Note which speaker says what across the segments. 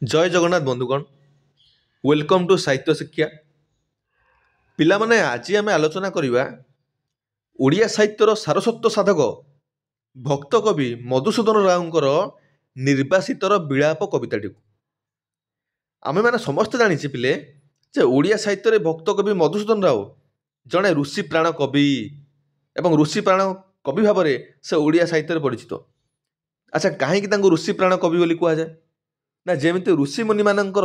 Speaker 1: जय जगन्नाथ बंधुगण welcome to साहित्य शिक्षा पिलामाने आज आम आलोचना करवा ओडिया साहित्यर सारस्वत साधक भक्त कवि मधुसूदन राउंकर निर्वासितर विलाप कविताटी आमे माने समस्त जानिछे पिले जे ओडिया साहित्य भक्त कवि मधुसूदन राव जड़े ऋषि प्राण कवि एवं ऋषि प्राण कवि भाव में से ओडिया साहित्य परिचित। अच्छा कहीं ऋषि प्राण कवि बोली कह जाए ना जेमती ऋषि मुनि मानकर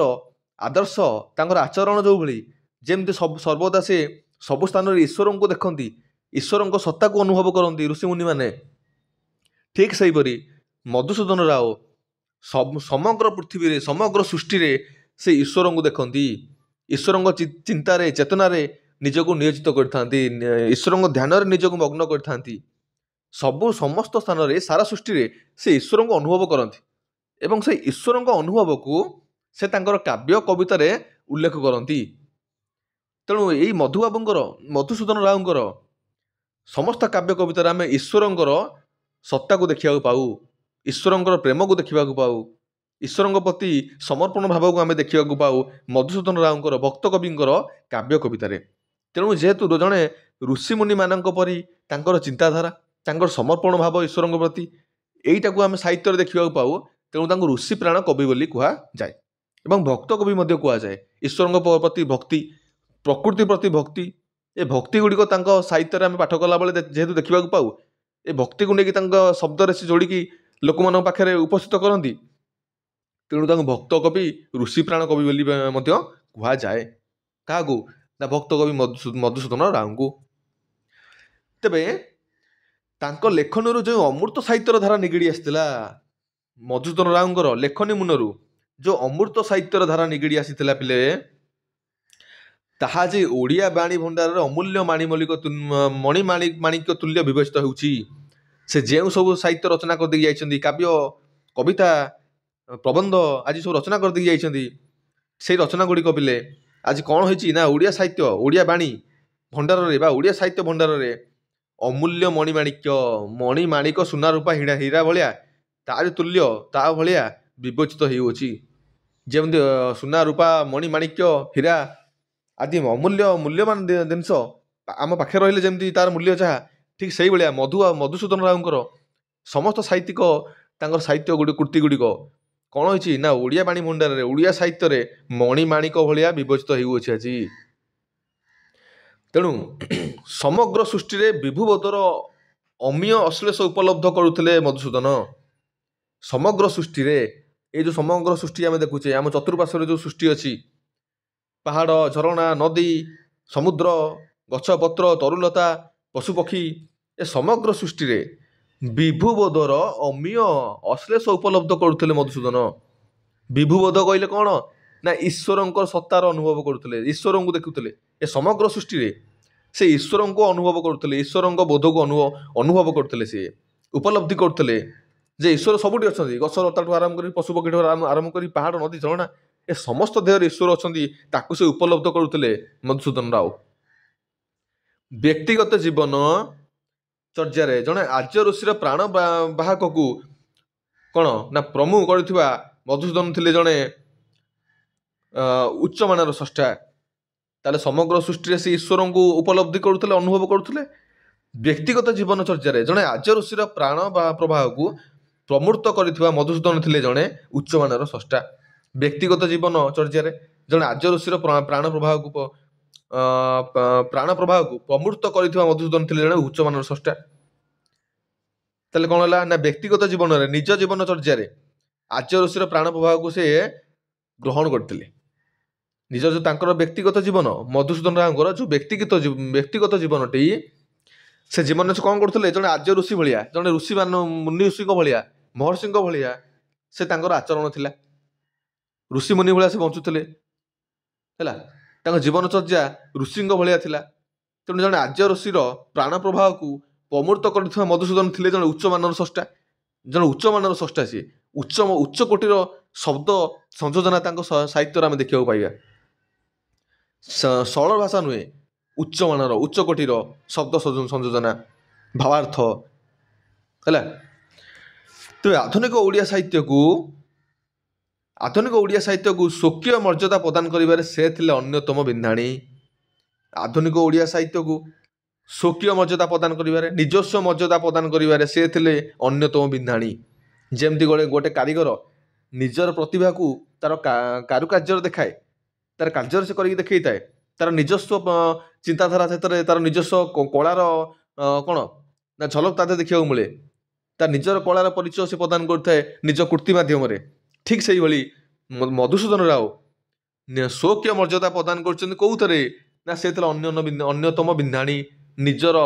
Speaker 1: आदर्श तांकर आचरण जो भली जेमती सर्वदा से सब स्थान ईश्वर को देखती ईश्वर सत्ता को अनुभव करती ऋषि मुनि माने ठीक सेहीपरि मधुसूदन राव समग्र पृथ्वी रे समग्र सृष्टि रे से ईश्वर को देखती ईश्वर चिंतार चेतनार निजक नियोजित करथांती ईश्वर ध्यान निजक मग्न करथांती सबु समस्त स्थान रे सारा सृष्टि रे से ईश्वर को अनुभव करती एवं से ईश्वर अनुभव को से तांकर काव्य कवितार उल्लेख करती। तेणु यही मधुबाबूंकर मधुसूदन राउंकर समस्त काव्य कवितार आम ईश्वर सत्ता को देखा पाऊ ईश्वर प्रेम को देखा पाऊ ईश्वर प्रति समर्पण भाव को आम देखा पाऊ मधुसूदन राउंकर भक्त कविंकर काव्य कवितार। तेणु जेहेतु जड़े ऋषिमुनि मान परी तांकर चिंताधारा तांकर समर्पण भाव ईश्वर प्रति यहीटा को आम साहित्य देखा पाऊ तेणु ऋषि प्राण कवि बोली कह जाए एवं भक्त कवि कह जाए ईश्वर प्रति भक्ति प्रकृति प्रति भक्ति ए भक्ति गुड़िक साहित्य आम पाठ कला बेले जेहेतु देखा पाऊ ए भक्ति को लेकिन शब्द से जोड़िकी लोक मान पाखे उपस्थित करती तेणु भक्त कवि ऋषि प्राण कवि बोली कह जाए क्या ना भक्त कवि मधुसूदन राव को। तेबे तांको लेखन जो अमृत साहित्यर धारा निगिड़ी आसला मधुसूदन राउंकर लेखनी मुनरू जो अमृत साहित्यर धारा निगिड़ी आसीथिला पिले ताहा जे ओडिया बाणी भंडार अमूल्य माणिमलिक मणिमाणिक्य तुल्य विवेचित होउची से जेउ सब साहित्य रचना कर दी जाइछंदी काव्य कविता प्रबंध आज सब रचना कर दी जाइछंदी से रचना गुडी पिले आज कौन होइची ना ओडिया साहित्य ओडिया बाणी भंडार रे बा ओडिया साहित्य भंडार रे अमूल्य मणिमाणिक सुना रूपा हीरा भलिया तार तुल्य ता भलिया विवेचित होउची जेमती सुना रूपा मणिमाणिक्य हीरा आदि अमूल्य मूल्यवान जिनस आम पाखे रहिले जेमती तार मूल्य जहाँ ठीक से भाया मधुसूदन राउंकर समस्त साहित्यिक तांकर साहित्य कृति गुड़िक कौन होइची ना ओडिया बाणी भंडार रे ओडिया साहित्य रे मणिमाणिक भलिया विवेचित होउची आज। तेणु समग्र सृष्टि रे विभुबोधर अमीय अश्लेष उपलब्ध करुले मधुसूदन समग्र सृष्टि रे ये जो समग्र सृष्टि आम देखुचे आम चतुर्पार्श्व जो सृष्टि अच्छी पहाड़ झरणा नदी समुद्र गछपत्र तरुलता पशुपक्षी ए समग्र सृष्टि रे विभुबोधर अमीय अश्लेष उपलब्ध करुले मधुसूदन। विभुबोध कहले कौन ना ईश्वर सत्तार अनुभव करुले ईश्वर को देखुले ए समग्र सृष्टि रे से ईश्वर को अनुभव करुले ईश्वर बोध को अनुभव करुले सी उपलब्धि करुले जे ईश्वर सबुठी अच्छा गछलता आरंभ कर पशुपक्षी आरंभ कर पहाड़ नदी झरणा ए समस्त देह ईश्वर अच्छा से उपलब्ध करुले मधुसूदन राव। व्यक्तिगत जीवन चर्यारे जड़े आर्य ऋषिर प्राण बाहक को कौन ना प्रमुख कर मधुसूदन थे जड़े उच्च मानर स्रष्टा ताले समग्र सृष्टि से ईश्वर को उपलब्धि करुले अनुभव करुले। व्यक्तिगत जीवन चर्यारे जड़े आर्य ऋषिर प्राण प्रवाह को प्रमूर्त कर मधुसूदन थे जड़े उच्च मानर स्रष्टा। व्यक्तिगत जीवन चर्यारे जड़े आर्य ऋषिर प्राण प्रवाह को प्रमूर्त कर मधुसूदन थे जड़े उच्च मानर स्रष्टा। ताले कौन है ना व्यक्तिगत जीवन में निज जीवन चर्यारे आर्य ऋषिर प्राण प्रवाह को से ग्रहण करते निज जो तांकर व्यक्तिगत जीवन मधुसूदन राव जो व्यक्तिगत जीवनटी से जीवन से कौन करते जड़े आर्य ऋषि भाया जड़े ऋषि मान मुनि ऋषि भाया महर्षि भाया से तांकर आचरण थिला ऋषि मुनि भाया से बंचुले है जीवन चर्या ऋषि भाया थिला। तेणु जड़े आर्य ऋषिर प्राण प्रवाह को प्रमूर्त कर मधुसूदन थे जड़े उच्च मानर स्रष्टा जड़े उच्च मानर स्रष्टा सी उच्च कोटिर शब्द संयोजना साहित्य आम देखा पाइबा सरल भाषा नुहे उच्च मानर उच्च कोटिर शब्द संयोजना भावार्थ है। तो आधुनिक ओडिया साहित्य को ଆଧୁନିକ ଓଡ଼ିଆ ସାହିତ୍ୟକୁ ସ୍ୱକୀୟ ମର୍ଯ୍ୟାଦା ପ୍ରଦାନ କରିବାରେ ସେ ଥିଲେ ଅନ୍ୟତମ ବିନ୍ଧାଣୀ। ଆଧୁନିକ ଓଡ଼ିଆ ସାହିତ୍ୟକୁ ସ୍ୱକୀୟ ମର୍ଯ୍ୟାଦା ପ୍ରଦାନ କରିବାରେ, ନିଜସ୍ୱ ମର୍ଯ୍ୟାଦା ପ୍ରଦାନ କରିବାରେ ସେ ଥିଲେ ଅନ୍ୟତମ ବିନ୍ଧାଣୀ। ଯେମିତି ଗୋଟେ କାରିଗର ନିଜର ପ୍ରତିଭାକୁ ତାର କାରୁକାର୍ଯ୍ୟରେ ଦେଖାଏ, ତାର କାର୍ଯ୍ୟରେ ସେ କରିକି ଦେଖେଇଥାଏ, ତାର ନିଜସ୍ୱ ଚିନ୍ତାଧାରା ସେଥିରେ, ତାର ନିଜସ୍ୱ କଳାର କ'ଣ ନା ଝଲକ ତା ଦେହରେ ଦେଖିବାକୁ ମିଳେ। ତା ନିଜର କଳାର ପରିଚୟ ସେ ପ୍ରଦାନ କରିଥାଏ ନିଜ କୃତି ମାଧ୍ୟମରେ। ଠିକ୍ ସେଇଭଳି ମଧୁସୂଦନ ରାଓ ସ୍ୱକୀୟ ମର୍ଯ୍ୟାଦା ପ୍ରଦାନ କରୁଛନ୍ତି କେଉଁଥିରେ ନା ସେ ଥିଲା ଅନ୍ୟତମ ବିନ୍ଧାଣୀ। ନିଜର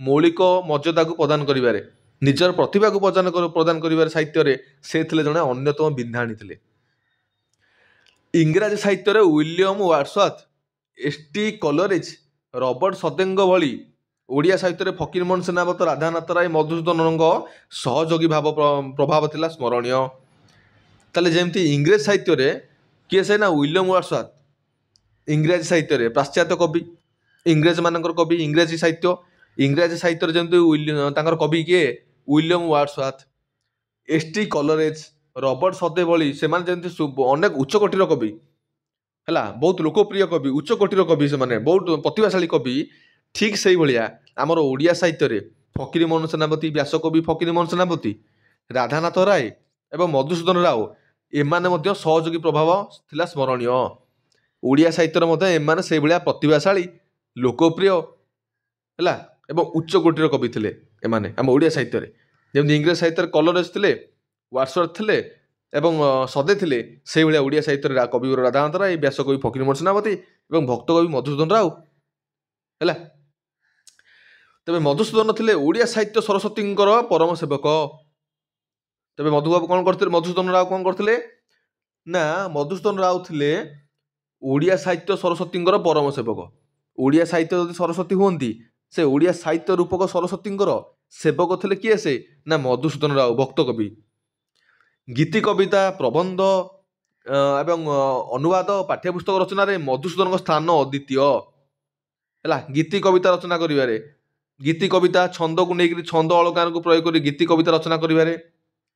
Speaker 1: ମୌଳିକ ମର୍ଯ୍ୟାଦାକୁ ପ୍ରଦାନ କରିବାରେ, ନିଜର ପ୍ରତିଭାକୁ ପ୍ରଦାନ କରିବାରେ ସାହିତ୍ୟରେ ସେ ଥିଲେ ଜଣେ ଅନ୍ୟତମ ବିନ୍ଧାଣୀ ଥିଲେ। ଇଂରାଜୀ ସାହିତ୍ୟରେ ୱିଲିୟମ ୱାର୍ଡସୱାର୍ଥ, ଏସ୍.ଟି. କଲେରିଜ, ରବର୍ଟ ସଦେଙ୍କ ଭଳି ଓଡ଼ିଆ ସାହିତ୍ୟରେ ଫକୀରମୋହନ ସେନାପତି, ରାଧାନାଥ ରାୟ, ମଧୁସୂଦନଙ୍କ ସହଯୋଗୀ ପ୍ରଭାବ ଥିଲା ସ୍ମରଣୀୟ। ତାହେଲେ ଯେମିତି ଇଂରେଜ ସାହିତ୍ୟରେ କିଏ ସେ ନା ୱିଲିୟମ ୱାର୍ଡସୱାର୍ଥ। ଇଂରାଜୀ ସାହିତ୍ୟରେ ପାଶ୍ଚାତ୍ୟ କବି, ଇଂରେଜମାନଙ୍କର କବି, ଇଂରାଜୀ ସାହିତ୍ୟରେ ଯେମିତି ତାଙ୍କର କବି କିଏ ୱିଲିୟମ ୱାର୍ଡସୱାର୍ଥ, ଏସ୍.ଟି. କଲେରିଜ, ରବର୍ଟ ସଦେ ଭଳି ସେମାନେ ଯେମିତି ଅନେକ ଉଚ୍ଚକୋଟୀର କବି ହେଲା, ବହୁତ ଲୋକପ୍ରିୟ କବି, ଉଚ୍ଚକୋଟୀର କବି, ସେମାନେ ବହୁତ ପ୍ରତିଭାଶାଳୀ କବି। ଠିକ୍ ସେଇଭଳିଆ ଆମର ଓଡ଼ିଆ ସାହିତ୍ୟରେ ଫକୀରମୋହନ ସେନାପତି, ବ୍ୟାସକବି ଫକୀରମୋହନ ସେନାପତି, ରାଧାନାଥ ରାୟ ଏବଂ ମଧୁସୂଦନ ରାଓ ଏମାନେ ମଧ୍ୟ ସହଯୋଗୀ ପ୍ରଭାବ ଥିଲା ସ୍ମରଣୀୟ। ଓଡ଼ିଆ ସାହିତ୍ୟରେ ମଧ୍ୟ ଏମାନେ ସେଇଭଳିଆ ପ୍ରତିଭାଶାଳୀ, ଲୋକପ୍ରିୟ ହେଲା ଏବଂ ଉଚ୍ଚକୋଟୀର କବି ଥିଲେ ଏମାନେ ଆମ ଓଡ଼ିଆ ସାହିତ୍ୟରେ। ଯେମିତି ଇଂରେଜ ସାହିତ୍ୟରେ କଲେରିଜ ଥିଲେ, ୱାର୍ଡସୱାର୍ଥ ଥିଲେ ଏବଂ ସଦେ ଥିଲେ, ସେଇଭଳିଆ ଓଡ଼ିଆ ସାହିତ୍ୟରେ କବିଗୁରୁ ରାଧାନାଥ ରାୟ, ବ୍ୟାସକବି ଫକୀରମୋହନ ସେନାପତି ଏବଂ ଭକ୍ତକବି ମଧୁସୂଦନ ରାଓ ହେଲା। ତେବେ ମଧୁସୂଦନ ଥିଲେ ଓଡ଼ିଆ ସାହିତ୍ୟ ସରସ୍ୱତୀଙ୍କର ପରମ ସେବକ। ତେବେ ମଧୁବାବୁ କ'ଣ କରିଥିଲେ? ମଧୁସୂଦନ ରାଓ କ'ଣ କରିଥିଲେ ନା ମଧୁସୂଦନ ରାଓ ଥିଲେ ଓଡ଼ିଆ ସାହିତ୍ୟ ସରସ୍ୱତୀଙ୍କର ପରମ ସେବକ। ଓଡ଼ିଆ ସାହିତ୍ୟ ଯଦି ସରସ୍ୱତୀ ହୁଅନ୍ତି, ସେ ଓଡ଼ିଆ ସାହିତ୍ୟ ରୂପକ ସରସ୍ୱତୀଙ୍କର ସେବକ ଥିଲେ କିଏ ସେ ନା ମଧୁସୂଦନ ରାଓ, ଭକ୍ତ କବି। ଗୀତି କବିତା, ପ୍ରବନ୍ଧ ଏବଂ ଅନୁବାଦ, ପାଠ୍ୟପୁସ୍ତକ ରଚନାରେ ମଧୁସୂଦନଙ୍କ ସ୍ଥାନ ଅଦ୍ୱିତୀୟ ହେଲା। ଗୀତି କବିତା ରଚନା କରିବାରେ, ଗୀତି କବିତା ଛନ୍ଦକୁ ନେଇକରି, ଛନ୍ଦ ଅଳଙ୍କାରକୁ ପ୍ରୟୋଗ କରି ଗୀତି କବିତା ରଚନା କରିବାରେ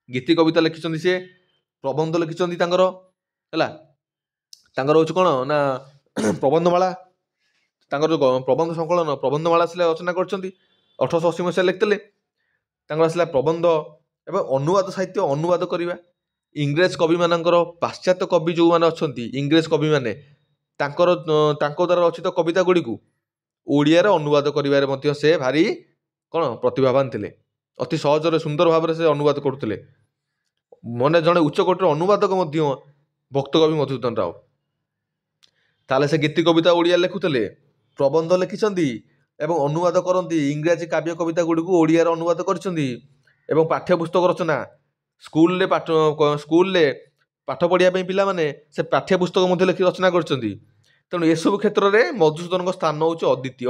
Speaker 1: ଗୀତି କବିତା ଲେଖିଛନ୍ତି ସିଏ। ପ୍ରବନ୍ଧ ଲେଖିଛନ୍ତି ତାଙ୍କର ହେଲା, ତାଙ୍କର ହେଉଛି କ'ଣ ନା ପ୍ରବନ୍ଧମାଳା, ତାଙ୍କର ଯେଉଁ ପ୍ରବନ୍ଧ ସଂକଳନ ପ୍ରବନ୍ଧମାଳା ଆସିଲା ରଚନା କରିଛନ୍ତି 1880 ମସିହାରେ ଲେଖିଥିଲେ। ତାଙ୍କର ଆସିଲା ପ୍ରବନ୍ଧ ଏବଂ ଅନୁବାଦ ସାହିତ୍ୟ, ଅନୁବାଦ କରିବା। ଇଂରେଜ କବିମାନଙ୍କର, ପାଶ୍ଚାତ୍ୟ କବି ଯେଉଁମାନେ ଅଛନ୍ତି, ଇଂରେଜ କବିମାନେ ତାଙ୍କ ଦ୍ୱାରା ରଚିତ କବିତା ଗୁଡ଼ିକୁ ଓଡ଼ିଆରେ ଅନୁବାଦ କରିବାରେ ମଧ୍ୟ ସେ ଭାରି କ'ଣ ପ୍ରତିଭାବାନ ଥିଲେ। ଅତି ସହଜରେ ସୁନ୍ଦର ଭାବରେ ସେ ଅନୁବାଦ କରୁଥିଲେ। ମାନେ ଜଣେ ଉଚ୍ଚକୋଟୀର ଅନୁବାଦକ ମଧ୍ୟ ଭକ୍ତକବି ମଧୁସୂଦନ ରାଓ। ତାହେଲେ ସେ ଗୀତି କବିତା ଓଡ଼ିଆ ଲେଖୁଥିଲେ, ପ୍ରବନ୍ଧ ଲେଖିଛନ୍ତି ଏବଂ ଅନୁବାଦ କରନ୍ତି। ଇଂରାଜୀ କାବ୍ୟ କବିତା ଗୁଡ଼ିକୁ ଓଡ଼ିଆରେ ଅନୁବାଦ କରିଛନ୍ତି ଏବଂ ପାଠ୍ୟପୁସ୍ତକ ରଚନା, ସ୍କୁଲରେ ପାଠ ପଢ଼ିବା ପାଇଁ ପିଲାମାନେ ସେ ପାଠ୍ୟପୁସ୍ତକ ମଧ୍ୟ ରଚନା କରିଛନ୍ତି। ତେଣୁ ଏସବୁ କ୍ଷେତ୍ରରେ ମଧୁସୂଦନଙ୍କ ସ୍ଥାନ ହେଉଛି ଅଦ୍ୱିତୀୟ।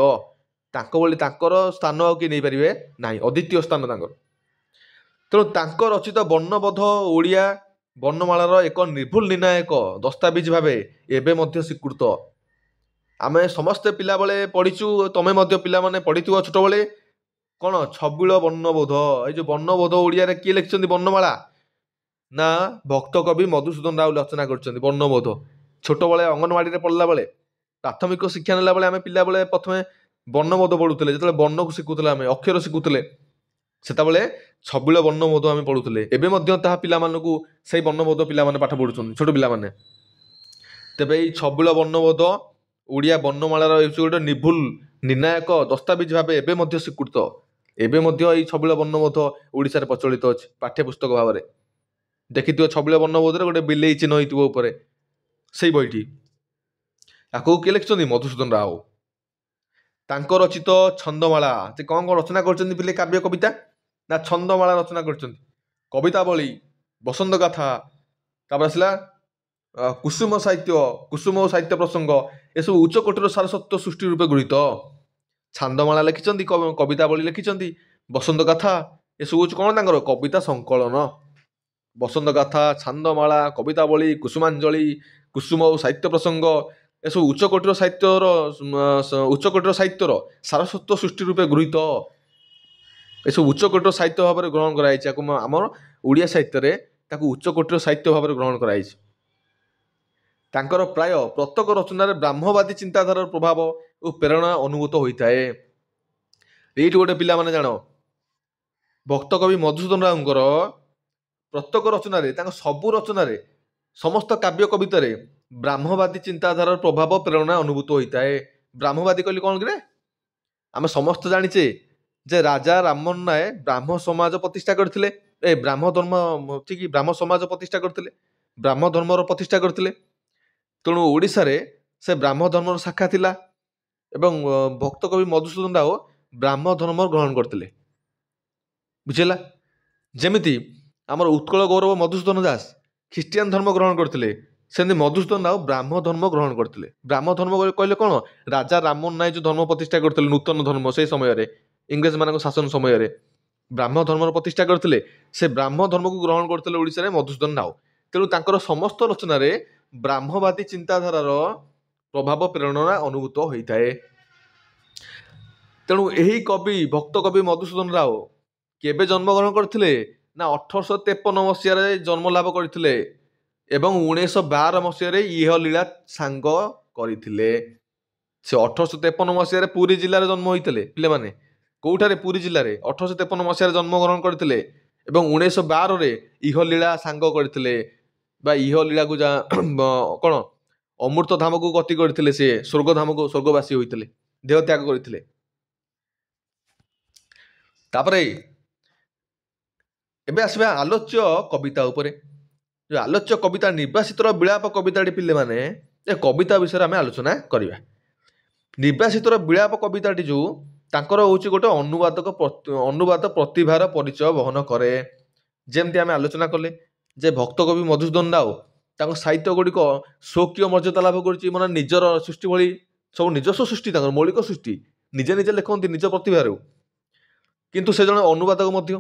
Speaker 1: ତାଙ୍କ ଭଳି ତାଙ୍କର ସ୍ଥାନ ଆଉ କିଏ ନେଇପାରିବେ ନାହିଁ, ଅଦ୍ୱିତୀୟ ସ୍ଥାନ ତାଙ୍କର। ତେଣୁ ତାଙ୍କ ରଚିତ ବର୍ଣ୍ଣବୋଧ ଓଡ଼ିଆ ବର୍ଣ୍ଣମାଳାର ଏକ ନିର୍ଭୁଲ ନିର୍ଣ୍ଣାୟକ ଦସ୍ତାବିଜ ଭାବେ ଏବେ ମଧ୍ୟ ସ୍ୱୀକୃତ। ଆମେ ସମସ୍ତେ ପିଲାବେଳେ ପଢ଼ିଛୁ, ତମେ ମଧ୍ୟ ପିଲାମାନେ ପଢ଼ିଥିବ ଛୋଟବେଳେ କ'ଣ ଛବିଳ ବର୍ଣ୍ଣବୋଧ। ଏଇ ଯେଉଁ ବର୍ଣ୍ଣବୋଧ ଓଡ଼ିଆରେ କିଏ ଲେଖିଛନ୍ତି ବର୍ଣ୍ଣମାଳା ନା ଭକ୍ତ କବି ମଧୁସୂଦନ ରାଓ ରଚନା କରିଛନ୍ତି ବର୍ଣ୍ଣବୋଧ। ଛୋଟବେଳେ ଅଙ୍ଗନବାଡ଼ିରେ ପଢ଼ିଲା ବେଳେ, ପ୍ରାଥମିକ ଶିକ୍ଷା ନେଲା ବେଳେ ଆମେ ପିଲାବେଳେ ପ୍ରଥମେ ବର୍ଣ୍ଣବୋଧ ପଢ଼ୁଥିଲେ। ଯେତେବେଳେ ବର୍ଣ୍ଣକୁ ଶିଖୁଥିଲେ, ଆମେ ଅକ୍ଷର ଶିଖୁଥିଲେ, ସେତେବେଳେ ଛବିଳ ବର୍ଣ୍ଣବୋଧ ଆମେ ପଢ଼ୁଥିଲେ। ଏବେ ମଧ୍ୟ ତାହା ପିଲାମାନଙ୍କୁ ସେଇ ବର୍ଣ୍ଣବୋଧ ପିଲାମାନେ ପାଠ ପଢ଼ୁଛନ୍ତି, ଛୋଟ ପିଲାମାନେ। ତେବେ ଏଇ ଛବିଳ ବର୍ଣ୍ଣବୋଧ ଓଡ଼ିଆ ବର୍ଣ୍ଣମାଳାର ହେଉଛି ଗୋଟେ ନିର୍ଭୁଲ ନିର୍ଣ୍ଣାୟକ ଦସ୍ତାବିଜ ଭାବେ ଏବେ ମଧ୍ୟ ସ୍ୱୀକୃତ। ଏବେ ମଧ୍ୟ ଏଇ ଛବିଳ ବର୍ଣ୍ଣବୋଧ ଓଡ଼ିଶାରେ ପ୍ରଚଳିତ ଅଛି ପାଠ୍ୟପୁସ୍ତକ ଭାବରେ। ଦେଖିଥିବ ଛବିଳ ବର୍ଣ୍ଣବୋଧରେ ଗୋଟେ ବିଲେଇ ଚିହ୍ନ ହେଇଥିବ ଉପରେ, ସେଇ ବହିଟି। ଆକୁ କିଏ ଲେଖିଛନ୍ତି? ମଧୁସୂଦନ ରାଓ। ତାଙ୍କ ରଚିତ ଛନ୍ଦମାଳା, ସେ କ'ଣ କ'ଣ ରଚନା କରିଛନ୍ତି ପିଲେ? କାବ୍ୟ କବିତା ନା ଛନ୍ଦମାଳା ରଚନା କରିଛନ୍ତି। କବିତାବଳୀ, ବସନ୍ତ ଗାଥା, ତାପରେ ଆସିଲା କୁସୁମ ସାହିତ୍ୟ, କୁସୁମ ଓ ସାହିତ୍ୟ ପ୍ରସଙ୍ଗ, ଏସବୁ ଉଚ୍ଚକୋଟୀର ସାରସ୍ୱତ ସୃଷ୍ଟି ରୂପେ ଗୃହୀତ। ଛାନ୍ଦମାଳା ଲେଖିଛନ୍ତି, କବିତାବଳୀ ଲେଖିଛନ୍ତି, ବସନ୍ତ ଗାଥା, ଏସବୁ ହେଉଛି କ'ଣ ତାଙ୍କର କବିତା ସଂକଳନ। ବସନ୍ତ ଗାଥା, ଛାନ୍ଦମାଳା, କବିତାବଳୀ, କୁସୁମାଞ୍ଜଳି, କୁସୁମ ଓ ସାହିତ୍ୟ ପ୍ରସଙ୍ଗ, ଏସବୁ ଉଚ୍ଚକୋଟୀର ସାହିତ୍ୟର ସାରସ୍ୱତ ସୃଷ୍ଟି ରୂପେ ଗୃହୀତ। ଏସବୁ ଉଚ୍ଚକୋଟୀର ସାହିତ୍ୟ ଭାବରେ ଗ୍ରହଣ କରାଯାଇଛି। ଆମର ଓଡ଼ିଆ ସାହିତ୍ୟରେ ତାକୁ ଉଚ୍ଚକୋଟୀର ସାହିତ୍ୟ ଭାବରେ ଗ୍ରହଣ କରାଯାଇଛି। ତାଙ୍କର ପ୍ରାୟ ପ୍ରତ୍ୟେକ ରଚନାରେ ବ୍ରାହ୍ମବାଦୀ ଚିନ୍ତାଧାରାର ପ୍ରଭାବ ଓ ପ୍ରେରଣା ଅନୁଭୂତ ହୋଇଥାଏ। ଏଇଠି ଗୋଟେ ପିଲାମାନେ ଜାଣ, ଭକ୍ତ କବି ମଧୁସୂଦନ ରାଉଙ୍କର ପ୍ରତ୍ୟେକ ରଚନାରେ, ତାଙ୍କ ସବୁ ରଚନାରେ, ସମସ୍ତ କାବ୍ୟ କବିତାରେ ବ୍ରାହ୍ମବାଦୀ ଚିନ୍ତାଧାରାର ପ୍ରଭାବ ପ୍ରେରଣା ଅନୁଭୂତ ହୋଇଥାଏ। ବ୍ରାହ୍ମବାଦୀ କହିଲେ କ'ଣ କିରେ? ଆମେ ସମସ୍ତେ ଜାଣିଛେ ଯେ ରାଜା ରାମମୋହନ ନାଏ ବ୍ରାହ୍ମ ସମାଜ ପ୍ରତିଷ୍ଠା କରିଥିଲେ। ବ୍ରାହ୍ମ ଧର୍ମ, ଠିକ ବ୍ରାହ୍ମ ସମାଜ ପ୍ରତିଷ୍ଠା କରିଥିଲେ, ବ୍ରାହ୍ମ ଧର୍ମର ପ୍ରତିଷ୍ଠା କରିଥିଲେ। ତେଣୁ ଓଡ଼ିଶାରେ ସେ ବ୍ରାହ୍ମ ଧର୍ମର ଶାଖା ଥିଲା ଏବଂ ଭକ୍ତ କବି ମଧୁସୂଦନ ରାଓ ବ୍ରାହ୍ମ ଧର୍ମ ଗ୍ରହଣ କରିଥିଲେ। ବୁଝିଲା? ଯେମିତି ଆମର ଉତ୍କଳ ଗୌରବ ମଧୁସୂଦନ ଦାସ ଖ୍ରୀଷ୍ଟିଆନ ଧର୍ମ ଗ୍ରହଣ କରିଥିଲେ, ସେମିତି ମଧୁସୂଦନ ରାଓ ବ୍ରାହ୍ମ ଧର୍ମ ଗ୍ରହଣ କରିଥିଲେ। ବ୍ରାହ୍ମ ଧର୍ମ କହିଲେ କ'ଣ? ରାଜା ରାମମୋହନ ନାଏ ଯେଉଁ ଧର୍ମ ପ୍ରତିଷ୍ଠା କରିଥିଲେ, ନୂତନ ଧର୍ମ, ସେଇ ସମୟରେ ଇଂରେଜମାନଙ୍କ ଶାସନ ସମୟରେ ବ୍ରାହ୍ମ ଧର୍ମର ପ୍ରତିଷ୍ଠା କରିଥିଲେ। ସେ ବ୍ରାହ୍ମ ଧର୍ମକୁ ଗ୍ରହଣ କରିଥିଲେ ଓଡ଼ିଶାରେ ମଧୁସୂଦନ ରାଓ। ତେଣୁ ତାଙ୍କର ସମସ୍ତ ରଚନାରେ ବ୍ରାହ୍ମବାଦୀ ଚିନ୍ତାଧାରାର ପ୍ରଭାବ ପ୍ରେରଣା ଅନୁଭୂତ ହୋଇଥାଏ। ତେଣୁ ଏହି କବି, ଭକ୍ତ କବି ମଧୁସୂଦନ ରାଓ କେବେ ଜନ୍ମଗ୍ରହଣ କରିଥିଲେ? ନା 1853 ମସିହାରେ ଜନ୍ମ ଲାଭ କରିଥିଲେ ଏବଂ 1912 ମସିହାରେ ଇହ ଲୀଳା ସାଙ୍ଗ କରିଥିଲେ। ସେ 1853 ମସିହାରେ ପୁରୀ ଜିଲ୍ଲାରେ ଜନ୍ମ ହୋଇଥିଲେ ପିଲାମାନେ। କୋଉଠାରେ? ପୁରୀ ଜିଲ୍ଲାରେ 1853 ମସିହାରେ ଜନ୍ମଗ୍ରହଣ କରିଥିଲେ ଏବଂ 1912ରେ ଇହ ଲୀଳା ସାଙ୍ଗ କରିଥିଲେ ବା ଇହ ଲୀଳାକୁ କ'ଣ ଅମୃତ ଧାମକୁ ଗତି କରିଥିଲେ। ସେ ସ୍ୱର୍ଗ ଧାମକୁ, ସ୍ୱର୍ଗବାସୀ ହୋଇଥିଲେ, ଦେହ ତ୍ୟାଗ କରିଥିଲେ। ତାପରେ ଏବେ ଆସିବା ଆଲୋଚ୍ୟ କବିତା ଉପରେ। ଯେଉଁ ଆଲୋଚ୍ୟ କବିତା ନିର୍ବାସିତର ବିଳାପ କବିତାଟି ପିଲାମାନେ, ଏ କବିତା ବିଷୟରେ ଆମେ ଆଲୋଚନା କରିବା। ନିର୍ବାସିତର ବିଳାପ କବିତାଟି ଯେଉଁ, ତାଙ୍କର ହେଉଛି ଗୋଟେ ଅନୁବାଦ ପ୍ରତିଭାର ପରିଚୟ ବହନ କରେ। ଯେମିତି ଆମେ ଆଲୋଚନା କଲେ ଯେ ଭକ୍ତ କବି ମଧୁସୂଦନ ରାଓ ତାଙ୍କ ସାହିତ୍ୟ ଗୁଡ଼ିକ ସ୍ୱକୀୟ ମର୍ଯ୍ୟାଦା ଲାଭ କରିଛି, ମାନେ ନିଜର ସୃଷ୍ଟି ଭଳି ସବୁ ନିଜସ୍ୱ ସୃଷ୍ଟି, ତାଙ୍କର ମୌଳିକ ସୃଷ୍ଟି, ନିଜେ ନିଜେ ଲେଖନ୍ତି ନିଜ ପ୍ରତିଭାରୁ। କିନ୍ତୁ ସେ ଜଣେ ଅନୁବାଦକ ମଧ୍ୟ,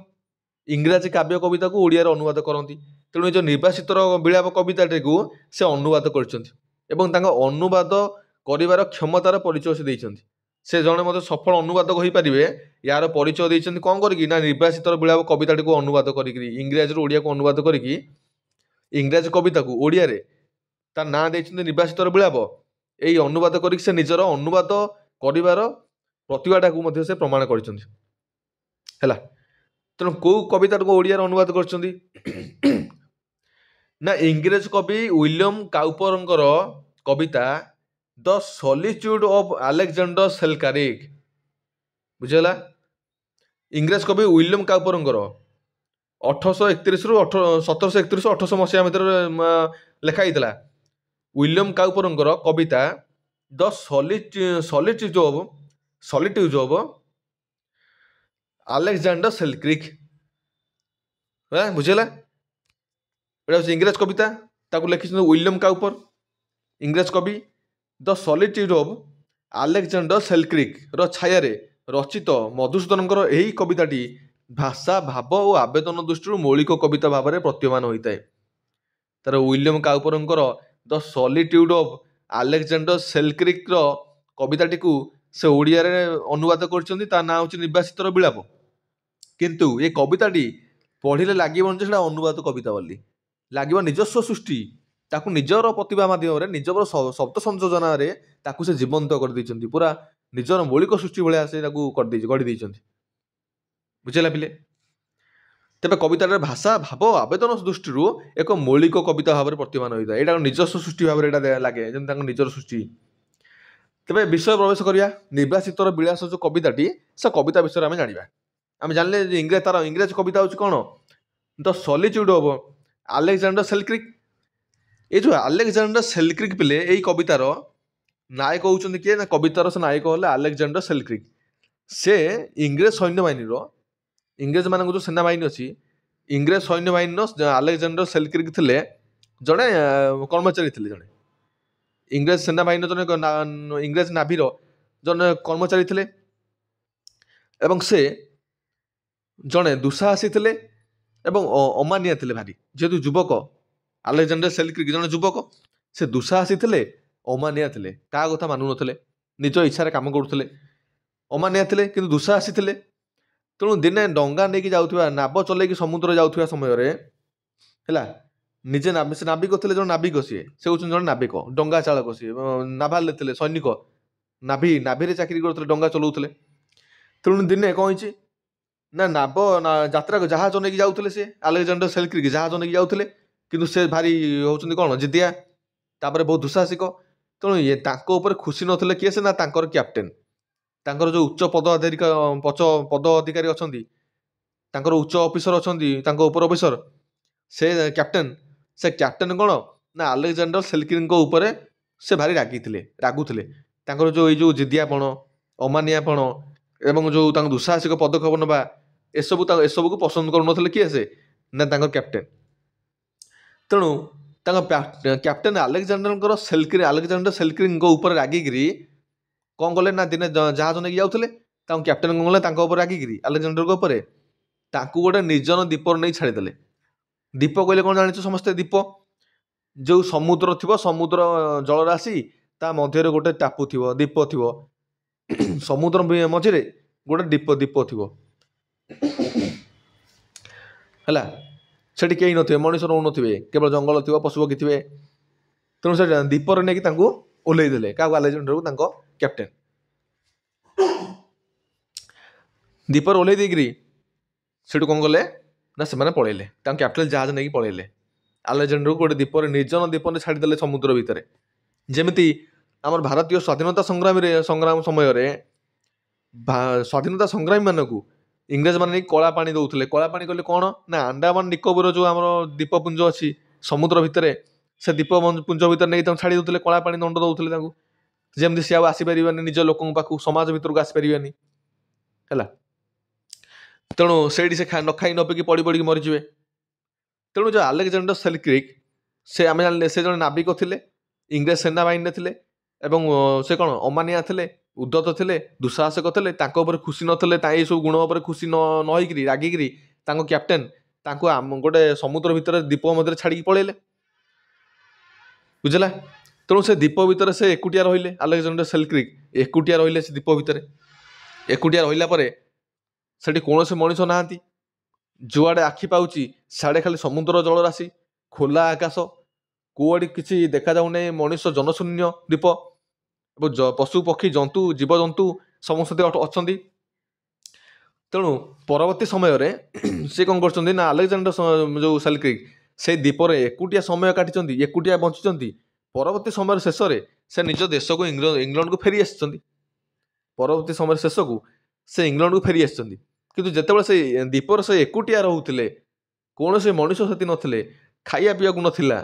Speaker 1: ଇଂରାଜୀ କାବ୍ୟ କବିତାକୁ ଓଡ଼ିଆରେ ଅନୁବାଦ କରନ୍ତି। ତେଣୁ ଏ ଯେଉଁ ନିର୍ବାସିତର ବିଳାପ କବିତାଟିକୁ ସେ ଅନୁବାଦ କରିଛନ୍ତି ଏବଂ ତାଙ୍କ ଅନୁବାଦ କରିବାର କ୍ଷମତାର ପରିଚୟ ସେ ଦେଇଛନ୍ତି। ସେ ଜଣେ ମଧ୍ୟ ସଫଳ ଅନୁବାଦକ ହୋଇପାରିବେ, ୟାର ପରିଚୟ ଦେଇଛନ୍ତି କ'ଣ କରିକି? ନା ନିର୍ବାସିତର ବିଳାପ କବିତାଟିକୁ ଅନୁବାଦ କରିକି, ଇଂରାଜୀରୁ ଓଡ଼ିଆକୁ ଅନୁବାଦ କରିକି, ଇଂରାଜୀ କବିତାକୁ ଓଡ଼ିଆରେ ତା ନାଁ ଦେଇଛନ୍ତି ନିର୍ବାସିତର ବିଳାପ। ଏଇ ଅନୁବାଦ କରିକି ସେ ନିଜର ଅନୁବାଦ କରିବାର ପ୍ରତିଭାଟାକୁ ମଧ୍ୟ ସେ ପ୍ରମାଣ କରିଛନ୍ତି। ହେଲା, ତେଣୁ କୋଉ କବିତାଟାକୁ ଓଡ଼ିଆରେ ଅନୁବାଦ କରିଛନ୍ତି? ନା ଇଂରେଜ କବି ୱିଲିୟମ କାଉପରଙ୍କର କବିତା the solitude of Alexander Selkirk. ବୁଝିଗଲା? ଇଂରେଜ କବି ୱିଲିୟମ କାଉପରଙ୍କର 1731 ମସିହା ଭିତରେ ଲେଖା ହେଇଥିଲା। ୱିଲିୟମ କାଉପରଙ୍କର କବିତା the solitude of Alexander Selkirk. ବୁଝିଗଲା? ଏଇଟା ହେଉଛି ଇଂରେଜ କବିତା, ତାକୁ ଲେଖିଛନ୍ତି ୱିଲିୟମ କାଉପର, ଇଂରେଜ କବି। ଦ ସଲିଟ୍ୟୁଡ ଅଫ ଆଲେକ୍ଜାଣ୍ଡର ସେଲକ୍ରିକ୍ର ଛାୟାରେ ରଚିତ ମଧୁସୂଦନଙ୍କର ଏହି କବିତାଟି ଭାଷା, ଭାବ ଓ ଆବେଦନ ଦୃଷ୍ଟିରୁ ମୌଳିକ କବିତା ଭାବରେ ପ୍ରତୀୟମାନ ହୋଇଥାଏ। ତାର William କାଉପରଙ୍କର the solitude of Alexander ସେଲକ୍ରିକ୍ର କବିତାଟିକୁ ସେ ଓଡ଼ିଆରେ ଅନୁବାଦ କରିଛନ୍ତି, ତା ନାଁ ହେଉଛି ନିର୍ବାସିତର ବିଳାପ। କିନ୍ତୁ ଏ କବିତାଟି ପଢ଼ିଲେ ଲାଗିବନି ଯେ ସେଟା ଅନୁବାଦ କବିତା ବୋଲି, ଲାଗିବ ନିଜସ୍ୱ ସୃଷ୍ଟି। ତାକୁ ନିଜର ପ୍ରତିଭା ମାଧ୍ୟମରେ, ନିଜର ଶବ୍ଦ ସଂଯୋଜନାରେ ତାକୁ ସେ ଜୀବନ୍ତ କରିଦେଇଛନ୍ତି, ପୁରା ନିଜର ମୌଳିକ ସୃଷ୍ଟି ଭଳିଆ ସେ ତାକୁ ଗଢ଼ି ଦେଇଛନ୍ତି। ବୁଝିଲା ପିଲେ? ତେବେ କବିତାର ଭାଷା, ଭାବ, ଆବେଦନ ଦୃଷ୍ଟିରୁ ଏକ ମୌଳିକ କବିତା ଭାବରେ ବର୍ତ୍ତମାନ ହୋଇଥାଏ। ଏଇଟା ନିଜସ୍ୱ ସୃଷ୍ଟି ଭାବରେ ଏଇଟା ଲାଗେ, ଯେମିତି ତାଙ୍କ ନିଜର ସୃଷ୍ଟି। ତେବେ ବିଷୟ ପ୍ରବେଶ କରିବା। ନିର୍ବାସିତର ବିଳାସ ଯେଉଁ କବିତାଟି, ସେ କବିତା ବିଷୟରେ ଆମେ ଜାଣିବା। ଆମେ ଜାଣିଲେ ଯେ ତାର ଇଂରାଜୀ କବିତା ହେଉଛି କ'ଣ? ଦ ସଲିଚ୍ୟୁଡ ଅଫ ଆଲେକ୍ଜାଣ୍ଡର ସେଲକ୍ରିକ୍। ଏଇ ଯେଉଁ ଆଲେକ୍ଜାଣ୍ଡର ସେଲକ୍ରିକ୍ ପିଲେ, ଏଇ କବିତାର ନାୟକ ହେଉଛନ୍ତି କିଏ? ନା କବିତାର ସେ ନାୟକ ହେଲେ ଆଲେକ୍ଜାଣ୍ଡର ସେଲକ୍ରିକ୍। ସେ ଇଂରେଜ ସୈନ୍ୟବାହିନୀର, ଇଂରେଜମାନଙ୍କ ଯେଉଁ ସେନାବାହିନୀ ଅଛି, ଇଂରେଜ ସୈନ୍ୟବାହିନୀର ଆଲେକ୍ଜାଣ୍ଡର ସେଲକ୍ରିକ୍ ଥିଲେ ଜଣେ କର୍ମଚାରୀ ଥିଲେ। ଜଣେ ଇଂରେଜ ସେନାବାହିନୀର, ଜଣେ ଇଂରେଜ ନାଭିର ଜଣେ କର୍ମଚାରୀ ଥିଲେ ଏବଂ ସେ ଜଣେ ଦୁଃସାହସୀ ଥିଲେ ଏବଂ ଅମାନିଆ ଥିଲେ ଭାରି। ଯେହେତୁ ଯୁବକ, ଆଲେକ୍ଜାଣ୍ଡର ସେଲକ୍ରିକ୍ ଜଣେ ଯୁବକ, ସେ ଦୁଃସାହସୀ ଥିଲେ, ଅମାନିଆ ଥିଲେ, କାହା କଥା ମାନୁନଥିଲେ, ନିଜ ଇଚ୍ଛାରେ କାମ କରୁଥିଲେ, ଅମାନିଆ ଥିଲେ କିନ୍ତୁ ଦୁଃସାହସୀ ଥିଲେ। ତେଣୁ ଦିନେ ଡଙ୍ଗା ନେଇକି ଯାଉଥିବା, ନାବ ଚଲେଇକି ସମୁଦ୍ରରେ ଯାଉଥିବା ସମୟରେ ହେଲା, ନିଜେ ସେ ନାବିକ ଥିଲେ, ଜଣେ ନାବିକ ସିଏ, ସେ ହେଉଛନ୍ତି ଜଣେ ନାବିକ, ଡଙ୍ଗା ଚାଳକ ସିଏ, ନାଭାଲରେ ଥିଲେ, ସୈନିକ, ନାଭିରେ ଚାକିରି କରୁଥିଲେ, ଡଙ୍ଗା ଚଲାଉଥିଲେ। ତେଣୁ ଦିନେ କ'ଣ ହେଇଛି ନା ଯାତ୍ରା ଜାହାଜ ନେଇକି ଯାଉଥିଲେ, ସେ ଆଲେକ୍ଜାଣ୍ଡର ସେଲକ୍ରିକ୍ ଜାହାଜ ନେଇକି ଯାଉଥିଲେ, କିନ୍ତୁ ସେ ଭାରି ହେଉଛନ୍ତି କ'ଣ ଜିଦିଆ, ତାପରେ ବହୁତ ଦୁଃସାହସିକ। ତେଣୁ ତାଙ୍କ ଉପରେ ଖୁସି ନଥିଲେ କିଏ ସେ, ନା ତାଙ୍କର କ୍ୟାପ୍ଟେନ୍, ତାଙ୍କର ଯେଉଁ ଉଚ୍ଚ ପଦ ଅଧିକାରୀ ଅଛନ୍ତି, ତାଙ୍କର ଉଚ୍ଚ ଅଫିସର ଅଛନ୍ତି, ତାଙ୍କ ଉପର ଅଫିସର, ସେ କ୍ୟାପ୍ଟେନ୍ କ'ଣ ନା ଆଲେକ୍ଜାଣ୍ଡର ସେଲକ୍ରିକ୍ଙ୍କ ଉପରେ ସେ ଭାରି ରାଗୁଥିଲେ। ତାଙ୍କର ଏଇ ଯେଉଁ ଜିଦିଆପଣ, ଅମାନିଆପଣ ଏବଂ ଯେଉଁ ତାଙ୍କ ଦୁଃସାହସିକ ପଦକ୍ଷେପ ନେବା, ଏସବୁକୁ ପସନ୍ଦ କରୁନଥିଲେ କିଏ ସେ, ନା ତାଙ୍କର କ୍ୟାପ୍ଟେନ୍। ତେଣୁ ତାଙ୍କ କ୍ୟାପ୍ଟେନ୍ ଆଲେକ୍ଜାଣ୍ଡର ସେଲକ୍ରିକ୍ଙ୍କ ଉପରେ ରାଗିକିରି କ'ଣ କଲେ ନା ଦିନେ ଜାହାଜ ନେଇକି ଯାଉଥିଲେ, ତାଙ୍କ କ୍ୟାପ୍ଟେନ୍ କ'ଣ କଲେ, ତାଙ୍କ ଉପରେ ରାଗିକିରି ଆଲେକ୍ଜାଣ୍ଡରଙ୍କ ଉପରେ ତାଙ୍କୁ ଗୋଟେ ନିର୍ଜନ ଦ୍ୱୀପରେ ନେଇ ଛାଡ଼ିଦେଲେ। ଦ୍ୱୀପ କହିଲେ କ'ଣ ଜାଣିଛୁ ସମସ୍ତେ? ଦ୍ୱୀପ ଯେଉଁ ସମୁଦ୍ର ଥିବ, ସମୁଦ୍ର ଜଳରାଶି, ତା ମଧ୍ୟରେ ଗୋଟେ ଟାପୁ ଥିବ, ଦ୍ୱୀପ ଥିବ, ସମୁଦ୍ର ମଝିରେ ଗୋଟେ ଦ୍ୱୀପ ଥିବ ହେଲା। ସେଠି କେହି ନଥିବେ, ମଣିଷ ରହୁନଥିବେ, କେବଳ ଜଙ୍ଗଲ ଥିବ, ପଶୁପକ୍ଷୀ ଥିବେ। ତେଣୁ ସେ ଦ୍ୱୀପରେ ନେଇକି ତାଙ୍କୁ ଓହ୍ଲେଇ ଦେଲେ। କାହାକୁ? ଆଲେକ୍ଜାଣ୍ଡରକୁ, ତାଙ୍କ କ୍ୟାପ୍ଟେନ୍। ଦ୍ୱୀପରେ ଓହ୍ଲେଇ ଦେଇକିରି ସେଠୁ କ'ଣ କଲେ ନା ସେମାନେ ପଳେଇଲେ, ତାଙ୍କ କ୍ୟାପ୍ଟେନ୍ ଜାହାଜ ନେଇକି ପଳେଇଲେ। ଆଲେକ୍ଜାଣ୍ଡରକୁ ଗୋଟେ ନିର୍ଜନ ଦ୍ୱୀପରେ ଛାଡ଼ିଦେଲେ ସମୁଦ୍ର ଭିତରେ। ଯେମିତି ଆମର ଭାରତୀୟ ସ୍ୱାଧୀନତା ସଂଗ୍ରାମ ସମୟରେ ସ୍ୱାଧୀନତା ସଂଗ୍ରାମୀମାନଙ୍କୁ ଇଂରେଜମାନେ ନେଇକି କଳା ପାଣି ଦେଉଥିଲେ। କଳା ପାଣି କହିଲେ କ'ଣ ନା ଆଣ୍ଡାମାନ ନିକୋବର ଯେଉଁ ଆମର ଦ୍ୱୀପପୁଞ୍ଜ ଅଛି ସମୁଦ୍ର ଭିତରେ, ସେ ଦ୍ୱୀପପୁଞ୍ଜ ଭିତରେ ନେଇକି ତାଙ୍କୁ ଛାଡ଼ି ଦେଉଥିଲେ, କଳା ପାଣି ଦଣ୍ଡ ଦେଉଥିଲେ ତାଙ୍କୁ, ଯେମିତି ସେ ଆଉ ଆସିପାରିବେନି ନିଜ ଲୋକଙ୍କ ପାଖକୁ, ସମାଜ ଭିତରକୁ ଆସିପାରିବେନି ହେଲା। ତେଣୁ ସେଇଠି ସେ ନ ଖାଇ ନ ପିଇକି ପଡ଼ିକି ମରିଯିବେ। ତେଣୁ ଯେଉଁ ଆଲେକ୍ଜାଣ୍ଡର ସେଲକ୍ରିକ୍, ଆମେ ଜାଣିଲେ ସେ ଜଣେ ନାବିକ ଥିଲେ, ଇଂରେଜ ସେନାବାହିନୀରେ ଥିଲେ, ଏବଂ ସେ କ'ଣ ଅମାନିଆ ଥିଲେ, ଉଦ୍ଧତ ଥିଲେ, ଦୁଃସାହସିକ ଥିଲେ। ତାଙ୍କ ଉପରେ ଖୁସି ନଥିଲେ, ଏଇସବୁ ଗୁଣ ଉପରେ ଖୁସି ନ ହେଇକିରି ରାଗିକିରି ତାଙ୍କ କ୍ୟାପ୍ଟେନ୍ ତାଙ୍କୁ ଗୋଟେ ସମୁଦ୍ର ଭିତରେ ଦ୍ୱୀପ ମଧ୍ୟରେ ଛାଡ଼ିକି ପଳେଇଲେ, ବୁଝିଲା। ତେଣୁ ସେ ଦ୍ୱୀପ ଭିତରେ ସେ ଏକୁଟିଆ ରହିଲେ। ଆଲେକ୍ଜାଣ୍ଡର ସେଲକ୍ରିକ୍ ଏକୁଟିଆ ରହିଲେ ସେ ଦ୍ୱୀପ ଭିତରେ। ଏକୁଟିଆ ରହିଲା ପରେ ସେଠି କୌଣସି ମଣିଷ ନାହାନ୍ତି। ଯୁଆଡ଼େ ଆଖି ପାଉଛି ସିଆଡ଼େ ଖାଲି ସମୁଦ୍ର ଜଳରାଶି, ଖୋଲା ଆକାଶ, କୁଆଡ଼େ କିଛି ଦେଖାଯାଉନାହିଁ, ମଣିଷ ଜନଶୂନ୍ୟ ଦ୍ୱୀପ, ଏବଂ ପଶୁ ପକ୍ଷୀ ଜନ୍ତୁ ଜୀବଜନ୍ତୁ ସମସ୍ତେ ଅଛନ୍ତି। ତେଣୁ ପରବର୍ତ୍ତୀ ସମୟରେ ସେ କ'ଣ କରୁଛନ୍ତି ନା ଆଲେକ୍ଜାଣ୍ଡର ଯେଉଁ ସେଲକ୍ରିକ୍ ସେଇ ଦ୍ୱୀପରେ ଏକୁଟିଆ ସମୟ କାଟିଛନ୍ତି, ଏକୁଟିଆ ବଞ୍ଚିଛନ୍ତି। ପରବର୍ତ୍ତୀ ସମୟରେ ଶେଷରେ ସେ ନିଜ ଦେଶକୁ ଇଂଲଣ୍ଡକୁ ଫେରି ଆସିଛନ୍ତି। ପରବର୍ତ୍ତୀ ସମୟରେ ଶେଷକୁ ସେ ଇଂଲଣ୍ଡକୁ ଫେରି ଆସିଛନ୍ତି। କିନ୍ତୁ ଯେତେବେଳେ ସେ ଦ୍ୱୀପରେ ସେ ଏକୁଟିଆ ରହୁଥିଲେ, କୌଣସି ମଣିଷ ସେଠି ନଥିଲେ, ଖାଇବା ପିଇବାକୁ ନଥିଲା,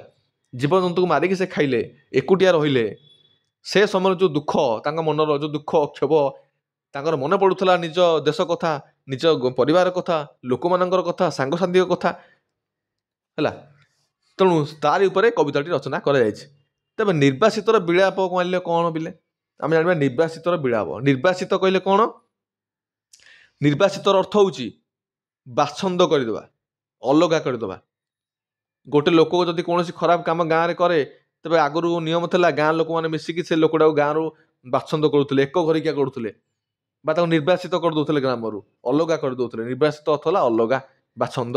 Speaker 1: ଜୀବଜନ୍ତୁକୁ ମାରିକି ସେ ଖାଇଲେ, ଏକୁଟିଆ ରହିଲେ। ସେ ସମୟରେ ଯେଉଁ ଦୁଃଖ, ତାଙ୍କ ମନର ଯେଉଁ ଦୁଃଖ କ୍ଷୋଭ, ତାଙ୍କର ମନେ ପଡ଼ୁଥିଲା ନିଜ ଦେଶ କଥା, ନିଜ ପରିବାର କଥା, ଲୋକମାନଙ୍କର କଥା, ସାଙ୍ଗସାଥିଙ୍କ କଥା ହେଲା। ତେଣୁ ତାରି ଉପରେ କବିତାଟି ରଚନା କରାଯାଇଛି। ତେବେ ନିର୍ବାସିତର ବିଳାପ କହିଲେ କ'ଣ ବିଲେ? ଆମେ ଜାଣିବା ନିର୍ବାସିତର ବିଳାପ। ନିର୍ବାସିତ କହିଲେ କ'ଣ? ନିର୍ବାସିତର ଅର୍ଥ ହେଉଛି ବାଛନ୍ଦ କରିଦେବା, ଅଲଗା କରିଦେବା। ଗୋଟେ ଲୋକକୁ ଯଦି କୌଣସି ଖରାପ କାମ ଗାଁରେ କରେ, ତେବେ ଆଗରୁ ନିୟମ ଥିଲା ଗାଁ ଲୋକମାନେ ମିଶିକି ସେ ଲୋକଟାକୁ ଗାଁରୁ ବାଛନ୍ଦ କରୁଥିଲେ, ଏକ ଘରିକିଆ କରୁଥିଲେ, ବା ତାକୁ ନିର୍ବାସିତ କରିଦେଉଥିଲେ, ଗ୍ରାମରୁ ଅଲଗା କରିଦେଉଥିଲେ। ନିର୍ବାସିତ ଅର୍ଥ ହେଲା ଅଲଗା, ବାଛନ୍ଦ।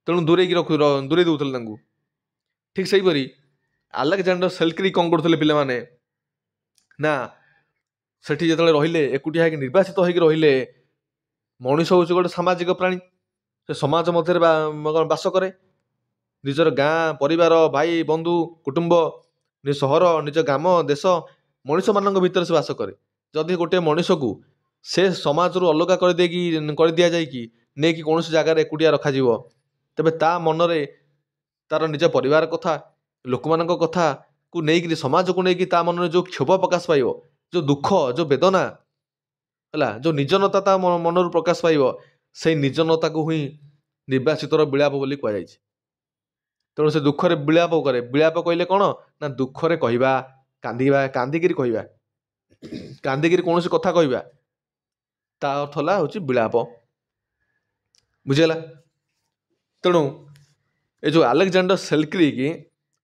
Speaker 1: ତେଣୁ ଦୂରେଇ ଦେଉଥିଲେ ତାଙ୍କୁ। ଠିକ୍ ସେହିପରି ଆଲେକ୍ଜାଣ୍ଡର ସେଲକ୍ରିକ୍ କ'ଣ କରୁଥିଲେ ପିଲାମାନେ ନା ସେଠି ଯେତେବେଳେ ରହିଲେ, ଏକୁଟିଆ ହେଇକି ନିର୍ବାସିତ ହେଇକି ରହିଲେ। ମଣିଷ ହେଉଛି ଗୋଟେ ସାମାଜିକ ପ୍ରାଣୀ, ସେ ସମାଜ ମଧ୍ୟରେ ବାସ କରେ। ନିଜର ଗାଁ, ପରିବାର, ଭାଇ, ବନ୍ଧୁ, କୁଟୁମ୍ବ, ନିଜ ସହର, ନିଜ ଗ୍ରାମ, ଦେଶ, ମଣିଷମାନଙ୍କ ଭିତରେ ସେ ବାସ କରେ। ଯଦି ଗୋଟିଏ ମଣିଷକୁ ସେ ସମାଜରୁ ଅଲଗା କରିଦିଆଯାଇକି ନେଇକି କୌଣସି ଜାଗାରେ ଏକୁଟିଆ ରଖାଯିବ, ତେବେ ତା ମନରେ ତାର ନିଜ ପରିବାର କଥା, ଲୋକମାନଙ୍କ କଥାକୁ ନେଇକରି, ସମାଜକୁ ନେଇକି ତା ମନରେ ଯେଉଁ କ୍ଷୋଭ ପ୍ରକାଶ ପାଇବ, ଯେଉଁ ଦୁଃଖ, ଯେଉଁ ବେଦନା ହେଲା, ଯେଉଁ ନିଜନତା ତା ମନରୁ ପ୍ରକାଶ ପାଇବ, ସେଇ ନିଜନତାକୁ ହିଁ ନିର୍ବାସିତର ବିଳାପ ବୋଲି କୁହାଯାଇଛି। ତେଣୁ ସେ ଦୁଃଖରେ ବିଳାପ କରେ। ବିଳାପ କହିଲେ କ'ଣ ନା ଦୁଃଖରେ କହିବା, କାନ୍ଦିବା, କାନ୍ଦିକିରି କହିବା, କାନ୍ଦିକିରି କୌଣସି କଥା କହିବା, ତା ଅର୍ଥ ହେଉଛି ବିଳାପ, ବୁଝିଗଲା। ତେଣୁ ଏ ଯେଉଁ ଆଲେକ୍ଜାଣ୍ଡର ସେଲକ୍ରିକ୍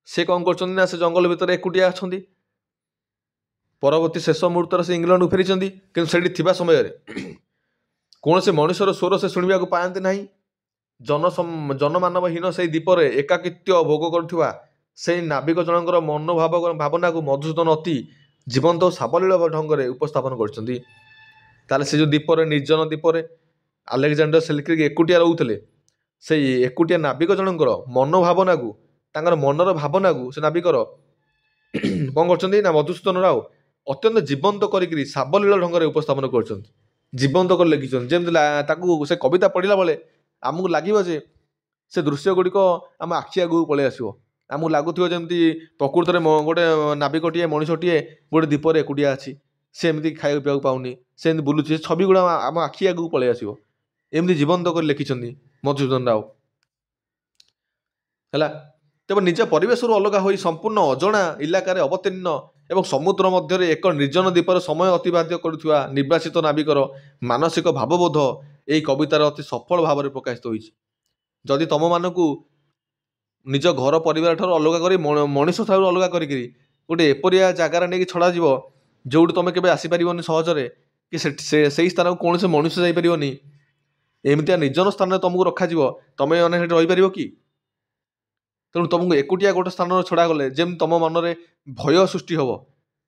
Speaker 1: ସେ କ'ଣ କରୁଛନ୍ତି ନା ସେ ଜଙ୍ଗଲ ଭିତରେ ଏକୁଟିଆ ଅଛନ୍ତି। ପରବର୍ତ୍ତୀ ଶେଷ ମୁହୂର୍ତ୍ତରେ ସେ ଇଂଲଣ୍ଡକୁ ଫେରିଛନ୍ତି, କିନ୍ତୁ ସେଠି ଥିବା ସମୟରେ କୌଣସି ମଣିଷର ସ୍ୱର ସେ ଶୁଣିବାକୁ ପାଆନ୍ତି ନାହିଁ। ଜନମାନବହୀନ ସେଇ ଦ୍ୱୀପରେ ଏକାକିତ୍ୱ ଭୋଗ କରୁଥିବା ସେଇ ନାବିକ ଜଣଙ୍କର ଭାବନାକୁ ମଧୁସୂଦନ ଅତି ଜୀବନ୍ତ ଓ ସାବଲୀଳ ଢଙ୍ଗରେ ଉପସ୍ଥାପନ କରିଛନ୍ତି। ତାହେଲେ ସେ ଯେଉଁ ଦ୍ୱୀପରେ, ନିର୍ଜନ ଦ୍ୱୀପରେ ଆଲେକଜାଣ୍ଡର ସେଲକ୍ରିକ୍ ଏକୁଟିଆ ରହୁଥିଲେ, ସେଇ ଏକୁଟିଆ ନାବିକ ଜଣଙ୍କର ମନୋଭାବନାକୁ, ତାଙ୍କର ମନର ଭାବନାକୁ ସେ ନାବିକର କ'ଣ କରୁଛନ୍ତି ନା ମଧୁସୂଦନ ରାଓ ଅତ୍ୟନ୍ତ ଜୀବନ୍ତ କରିକିରି ସାବଲୀଳ ଢଙ୍ଗରେ ଉପସ୍ଥାପନ କରୁଛନ୍ତି, ଜୀବନ୍ତ କରି ଲେଖିଛନ୍ତି। ଯେମିତି ତାକୁ ସେ କବିତା ପଢ଼ିଲା ବେଳେ ଆମକୁ ଲାଗିବ ଯେ ସେ ଦୃଶ୍ୟ ଗୁଡ଼ିକ ଆମ ଆଖି ଆଗକୁ ପଳେଇ ଆସିବ। ଆମକୁ ଲାଗୁଥିବ ଯେମିତି ପ୍ରକୃତରେ ଗୋଟେ ନାବିକଟିଏ, ମଣିଷଟିଏ ଗୋଟେ ଦ୍ୱୀପରେ ଏକୁଟିଆ ଅଛି, ସେ ଏମିତି ଖାଇବାକୁ ପିଇବାକୁ ପାଉନି, ସେ ଏମିତି ବୁଲୁଛି। ସେ ଛବି ଗୁଡ଼ା ଆମ ଆଖି ଆଗକୁ ପଳେଇ ଆସିବ। ଏମିତି ଜୀବନ୍ତ କରି ଲେଖିଛନ୍ତି ମଧୁସୂଦନ ରାଓ ହେଲା। ତେବେ ନିଜ ପରିବେଶରୁ ଅଲଗା ହୋଇ ସମ୍ପୂର୍ଣ୍ଣ ଅଜଣା ଇଲାକାରେ ଅବତୀର୍ଣ୍ଣ ଏବଂ ସମୁଦ୍ର ମଧ୍ୟରେ ଏକ ନିର୍ଜନ ଦ୍ୱୀପରେ ସମୟ ଅତିବାହିତ କରୁଥିବା ନିର୍ବାସିତ ନାବିକର ମାନସିକ ଭାବବୋଧ ଏହି କବିତାର ଅତି ସଫଳ ଭାବରେ ପ୍ରକାଶିତ ହୋଇଛି। ଯଦି ତମମାନଙ୍କୁ ନିଜ ଘର ପରିବାର ଠାରୁ ଅଲଗା କରି, ମଣିଷ ଠାରୁ ଅଲଗା କରିକିରି ଗୋଟେ ଏପରିଆ ଜାଗାରେ ନେଇକି ଛଡ଼ାଯିବ ଯେଉଁଠି ତମେ କେବେ ଆସିପାରିବନି ସହଜରେ, କି ସେଇ ସ୍ଥାନକୁ କୌଣସି ମଣିଷ ଯାଇପାରିବନି, ଏମିତିଆ ନିର୍ଜନ ସ୍ଥାନରେ ତମକୁ ରଖାଯିବ, ତମେ ମାନେ ସେଠି ରହିପାରିବ କି? ତେଣୁ ତମକୁ ଏକୁଟିଆ ଗୋଟେ ସ୍ଥାନରେ ଛଡ଼ା ଗଲେ ଯେମିତି ତମ ମନରେ ଭୟ ସୃଷ୍ଟି ହେବ,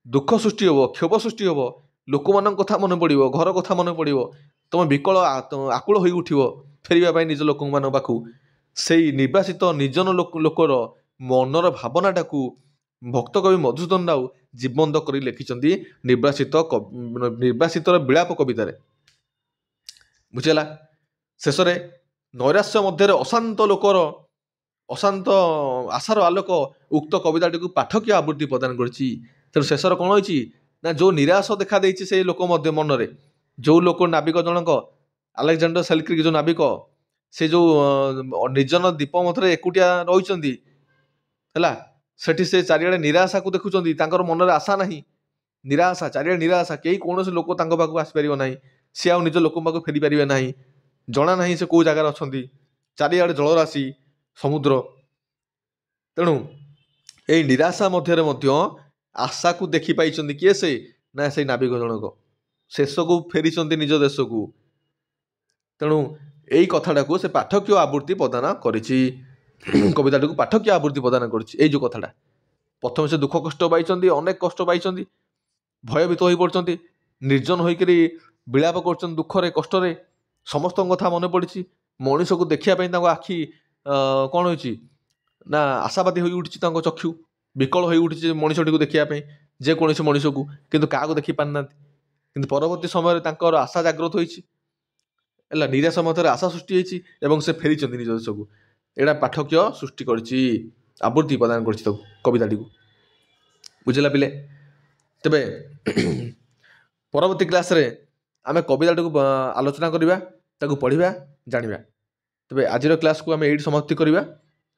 Speaker 1: ଦୁଃଖ ସୃଷ୍ଟି ହେବ, କ୍ଷୋଭ ସୃଷ୍ଟି ହେବ, ଲୋକମାନଙ୍କ କଥା ମନେ ପଡ଼ିବ, ଘର କଥା ମନେ ପଡ଼ିବ, ତମେ ବିକଳ ଆକୁଳ ହୋଇ ଉଠିବ ଫେରିବା ପାଇଁ ନିଜ ଲୋକମାନଙ୍କ ପାଖକୁ। ସେଇ ନିର୍ବାସିତ ନିର୍ଜନ ଲୋକର ମନର ଭାବନାଟାକୁ ଭକ୍ତକବି ମଧୁସୂଦନ ରାଓ ଜୀବନ୍ତ କରି ଲେଖିଛନ୍ତି ନିର୍ବାସିତର ବିଳାପ କବିତାରେ। ବୁଝିଗଲା। ଶେଷରେ ନୈରାଶ୍ୟ ମଧ୍ୟରେ ଅଶାନ୍ତ ଆଶାର ଆଲୋକ ଉକ୍ତ କବିତାଟିକୁ ପାଠକୀୟ ଆବୃତ୍ତି ପ୍ରଦାନ କରିଛି। ତେଣୁ ଶେଷରେ କ'ଣ ହୋଇଛି ନା, ଯେଉଁ ନିରାଶ ଦେଖାଦେଇଛି ସେଇ ଲୋକ ମନରେ, ଯେଉଁ ଲୋକ ନାବିକ ଜଣକ ଆଲେକଜାଣ୍ଡର ସେଲକ୍ରିକ୍, ଯେଉଁ ନାବିକ, ସେ ଯେଉଁ ନିର୍ଜନ ଦ୍ୱୀପ ମଧ୍ୟରେ ଏକୁଟିଆ ରହିଛନ୍ତି ହେଲା, ସେଠି ସେ ଚାରିଆଡ଼େ ନିରାଶାକୁ ଦେଖୁଛନ୍ତି, ତାଙ୍କର ମନରେ ଆଶା ନାହିଁ, ନିରାଶା, ଚାରିଆଡ଼େ ନିରାଶା, କେହି କୌଣସି ଲୋକ ତାଙ୍କ ପାଖକୁ ଆସିପାରିବ ନାହିଁ, ସେ ଆଉ ନିଜ ଲୋକଙ୍କ ପାଖକୁ ଫେରିପାରିବେ ନାହିଁ, ଜଣା ନାହିଁ ସେ କେଉଁ ଜାଗାରେ ଅଛନ୍ତି, ଚାରିଆଡ଼େ ଜଳରାଶି, ସମୁଦ୍ର। ତେଣୁ ଏଇ ନିରାଶା ମଧ୍ୟରେ ମଧ୍ୟ ଆଶାକୁ ଦେଖିପାଇଛନ୍ତି କିଏ? ସେ ନା ସେଇ ନାବିକ ଜଣକ ଶେଷକୁ ଫେରିଛନ୍ତି ନିଜ ଦେଶକୁ। ତେଣୁ ଏଇ କଥାଟାକୁ ସେ ପାଠକୀୟ ଆବୃତ୍ତି ପ୍ରଦାନ କରିଛି, କବିତାଟିକୁ ପାଠକୀୟ ଆବୃତ୍ତି ପ୍ରଦାନ କରିଛି। ଏଇ ଯେଉଁ କଥାଟା, ପ୍ରଥମେ ସେ ଦୁଃଖ କଷ୍ଟ ପାଇଛନ୍ତି, ଅନେକ କଷ୍ଟ ପାଇଛନ୍ତି, ଭୟଭୀତ ହୋଇପଡ଼ିଛନ୍ତି, ନିର୍ଜନ ହୋଇକରି ବିଳାପ କରୁଛନ୍ତି, ଦୁଃଖରେ କଷ୍ଟରେ, ସମସ୍ତଙ୍କ କଥା ମନେ ପଡ଼ିଛି। ମଣିଷକୁ ଦେଖିବା ପାଇଁ ତାଙ୍କ ଆଖି କ'ଣ ହୋଇଛି ନା ଆଶାବାଦୀ ହୋଇ ଉଠିଛି, ତାଙ୍କ ଚକ୍ଷୁ ବିକଳ ହୋଇ ଉଠିଛି ମଣିଷଟିକୁ ଦେଖିବା ପାଇଁ, ଯେକୌଣସି ମଣିଷକୁ, କିନ୍ତୁ କାହାକୁ ଦେଖି ପାରିନାହାନ୍ତି। କିନ୍ତୁ ପରବର୍ତ୍ତୀ ସମୟରେ ତାଙ୍କର ଆଶା ଜାଗ୍ରତ ହୋଇଛି ହେଲା, ନିରାଶା ମଧ୍ୟରେ ଆଶା ସୃଷ୍ଟି ହୋଇଛି ଏବଂ ସେ ଫେରିଛନ୍ତି ନିଜ ଦେଶକୁ। ଏଇଟା ପାଠକୀୟ ସୃଷ୍ଟି କରିଛି, ଆବୃତ୍ତି ପ୍ରଦାନ କରିଛି ତାକୁ, କବିତାଟିକୁ। ବୁଝିଲା ପିଲେ? ତେବେ ପରବର୍ତ୍ତୀ କ୍ଲାସ୍ରେ ଆମେ କବିତାଟିକୁ ଆଲୋଚନା କରିବା, ତାକୁ ପଢ଼ିବା, ଜାଣିବା। ତେବେ ଆଜିର କ୍ଲାସ୍କୁ ଆମେ ଏଇଠି ସମାପ୍ତି କରିବା।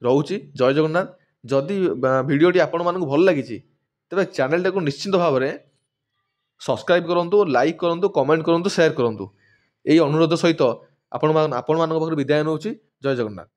Speaker 1: ରହୁଛି, ଜୟ ଜଗନ୍ନାଥ। ଯଦି ଭିଡ଼ିଓଟି ଆପଣମାନଙ୍କୁ ଭଲ ଲାଗିଛି ତେବେ ଚ୍ୟାନେଲଟାକୁ ନିଶ୍ଚିନ୍ତ ଭାବରେ ସବସ୍କ୍ରାଇବ୍ କରନ୍ତୁ, ଲାଇକ୍ କରନ୍ତୁ, କମେଣ୍ଟ କରନ୍ତୁ, ସେୟାର କରନ୍ତୁ। ଏହି ଅନୁରୋଧ ସହିତ ଆପଣମାନଙ୍କ ପାଖରୁ ବିଦାୟ ନେଉଛି। ଜୟ ଜଗନ୍ନାଥ।